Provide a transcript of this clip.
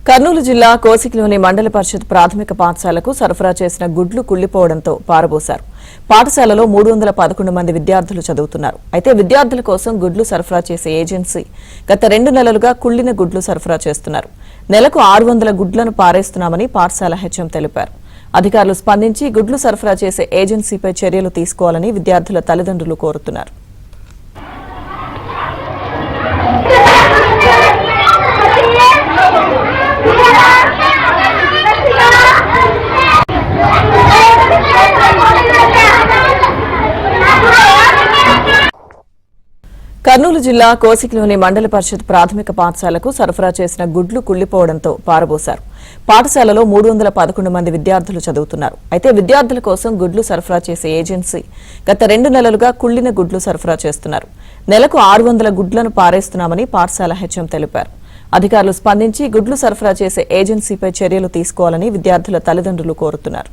కర్నూలు జిల్లా కోసిగిలోని మండల పరిషత్ ప్రాథమిక పాఠశాలకు సరఫరా చేసిన గుడ్లు కుళ్లిపోవడంతో పారబోశారు. పాఠశాలలో 311 మంది విద్యార్థులు చదువుతున్నారు. అయితే విద్యార్థుల కోసం గుడ్లు సరఫరా చేసే ఏజెన్సీ గత 2 నెలలుగా కుళ్లిన గుడ్లు సరఫరా చేస్తున్నారు. నెలకు 600 గుడ్లను పారేస్తున్నామని పాఠశాల హెచ్ఎం తెలిపారు. అధికారులు స్పందించి గుడ్లు సరఫరా చేసే ఏజెన్సీపై చర్యలు తీసుకోవాలని విద్యార్థుల తల్లిదండ్రులు కోరుతున్నారు. కర్నూలు జిల్లా కోసిగిలోని మండల పరిషత్ ప్రాథమిక పాఠశాలకు సరఫరా చేసిన గుడ్లు కుళ్లిపోవడంతో పారబోశారు. పాఠశాలలో 311 మంది విద్యార్థులు చదువుతున్నారు. అయితే విద్యార్థుల కోసం గుడ్లు సరఫరా చేసే ఏజెన్సీ గత 2 నెలలుగా కుళ్లిన గుడ్లు సరఫరా చేస్తున్నారు. నెలకు 600 గుడ్లను పారేస్తున్నామని పాఠశాల హెచ్ఎం తెలిపారు. అధికారులు స్పందించి గుడ్లు సరఫరా చేసే ఏజెన్సీపై చర్యలు తీసుకోవాలని విద్యార్థుల తల్లిదండ్రులు కోరుతున్నారు.